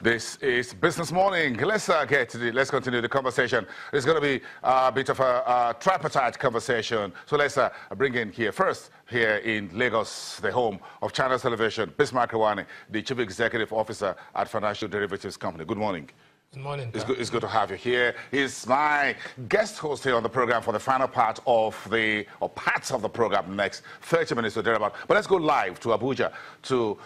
This is Business Morning. Let's continue the conversation. It's going to be a bit of a tripartite conversation. So let's bring in here in Lagos, the home of Channels Television, Bismarck Rewani, the Chief Executive Officer at Financial Derivatives Company. Good morning. Good morning. It's good to have you here. He's my guest host here on the program for the final part of parts of the program, next 30 minutes or thereabout. But let's go live to Abuja, to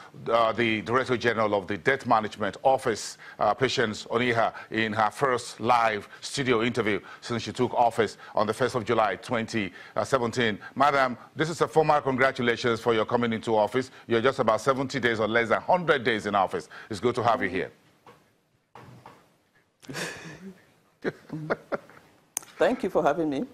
the Director General of the Debt Management Office, Patience Oniha, in her first live studio interview since she took office on the 1st of July 2017. Madam, this is a formal congratulations for your coming into office. You're just about 70 days or less than 100 days in office. It's good to have you here. Thank you for having me.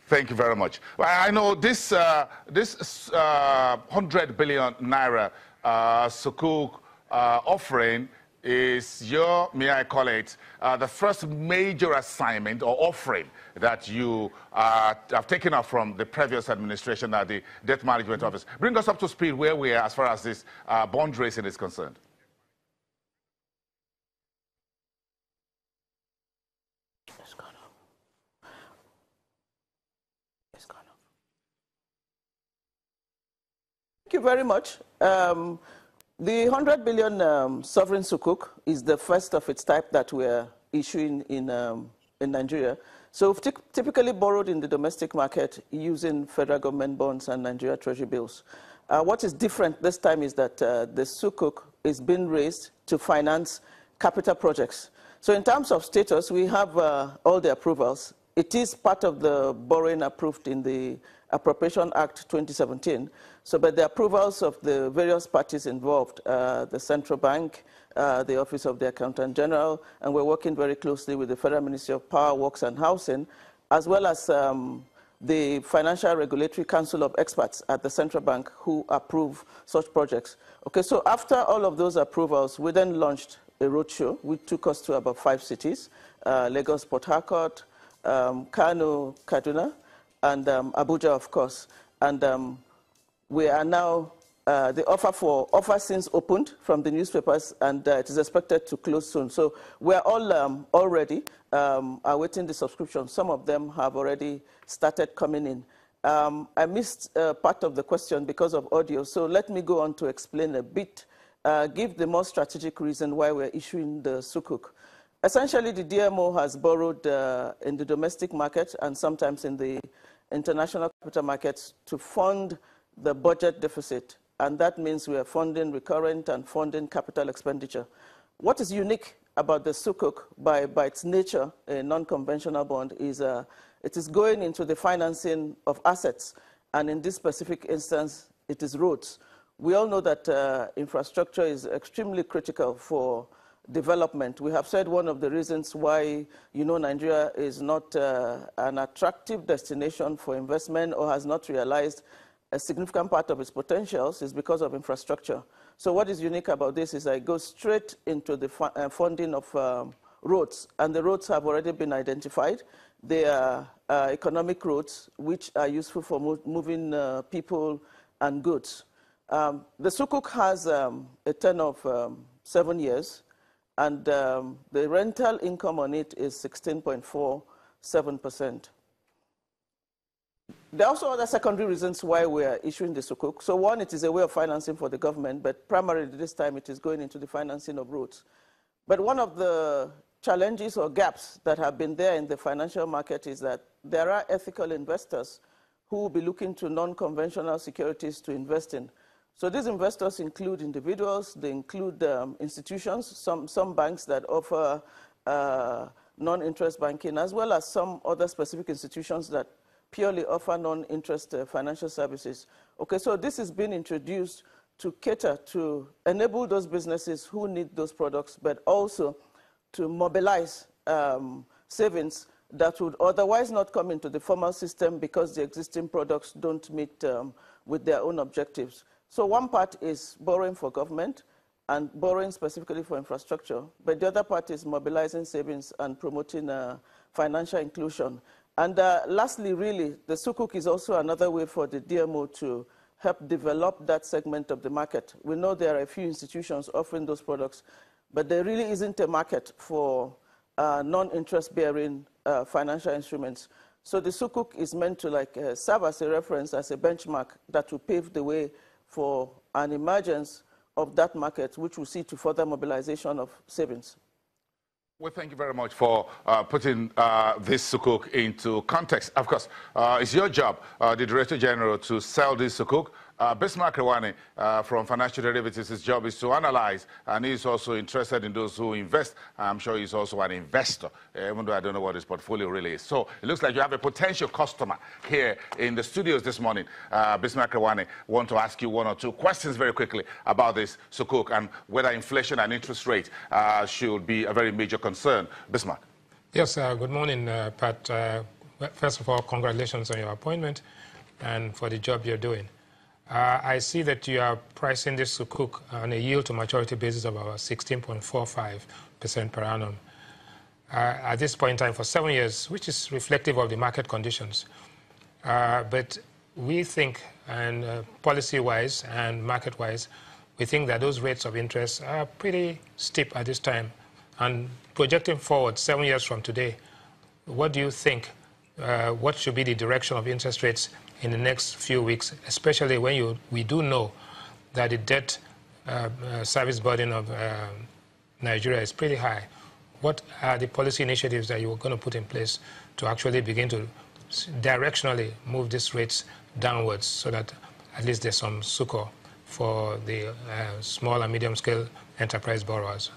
Thank you very much. Well, I know this 100 billion naira Sukuk offering is your, may I call it, the first major assignment or offering that you have taken up from the previous administration at the Debt Management Office. Bring us up to speed where we are as far as this bond raising is concerned. Thank you very much. The 100 billion sovereign Sukuk is the first of its type that we're issuing in Nigeria. So we've typically borrowed in the domestic market using federal government bonds and Nigeria Treasury bills. What is different this time is that the Sukuk is being raised to finance capital projects. So in terms of status, we have all the approvals. It is part of the borrowing approved in the Appropriation Act 2017. So, but the approvals of the various parties involved, the Central Bank, the Office of the Accountant General, and we're working very closely with the Federal Ministry of Power, Works and Housing, as well as the Financial Regulatory Council of Experts at the Central Bank who approve such projects. Okay, so after all of those approvals, we then launched a roadshow, which took us to about 5 cities, Lagos, Port Harcourt, Kano, Kaduna, and Abuja, of course. And we are now, the offer since opened from the newspapers, and it is expected to close soon. So we're all already awaiting the subscription. Some of them have already started coming in. I missed part of the question because of audio, so let me go on to explain a bit, give the more strategic reason why we're issuing the Sukuk. Essentially, the DMO has borrowed in the domestic market and sometimes in the international capital markets to fund the budget deficit, and that means we are funding recurrent and funding capital expenditure. What is unique about the Sukuk by its nature, a non-conventional bond, is it is going into the financing of assets, and in this specific instance, it is roads. We all know that infrastructure is extremely critical for development. We have said one of the reasons why, Nigeria is not an attractive destination for investment or has not realized a significant part of its potentials is because of infrastructure. So what is unique about this is I go straight into the funding of roads, and the roads have already been identified. They are economic roads, which are useful for moving people and goods. The Sukuk has a tenure of 7 years, and the rental income on it is 16.47%. There are also other secondary reasons why we are issuing the Sukuk. So one, it is a way of financing for the government, but primarily this time it is going into the financing of roads. But one of the challenges or gaps that have been there in the financial market is that there are ethical investors who will be looking to non-conventional securities to invest in. So these investors include individuals, they include institutions, some banks that offer non-interest banking, as well as some other specific institutions that purely offer non-interest financial services. Okay, so this is being introduced to cater to enable those businesses who need those products, but also to mobilize savings that would otherwise not come into the formal system because the existing products don't meet with their own objectives. So one part is borrowing for government and borrowing specifically for infrastructure, but the other part is mobilizing savings and promoting financial inclusion. And lastly, really, the Sukuk is also another way for the DMO to help develop that segment of the market. We know there are a few institutions offering those products, but there really isn't a market for non-interest-bearing financial instruments. So the Sukuk is meant to serve as a reference, as a benchmark that will pave the way for an emergence of that market, which will see to further mobilization of savings. Well, thank you very much for putting this Sukuk into context. Of course, it's your job, the Director General, to sell this Sukuk. Bismarck Rewani from Financial Derivatives, his job is to analyze, and he's also interested in those who invest. I'm sure he's also an investor, even though I don't know what his portfolio really is. So it looks like you have a potential customer here in the studios this morning. Bismarck Rewani, want to ask you one or two questions very quickly about this Sukuk and whether inflation and interest rate should be a very major concern. Bismarck. Yes, good morning, Pat. First of all, congratulations on your appointment and for the job you're doing. I see that you are pricing this Sukuk on a yield to maturity basis of about 16.45% per annum. At this point in time for 7 years, which is reflective of the market conditions. But we think, and policy-wise and market-wise, we think that those rates of interest are pretty steep at this time. And projecting forward 7 years from today, what do you think, what should be the direction of interest rates in the next few weeks, especially when we do know that the debt service burden of Nigeria is pretty high? What are the policy initiatives that you're going to put in place to actually begin to directionally move these rates downwards so that at least there's some succor for the small and medium-scale enterprise borrowers?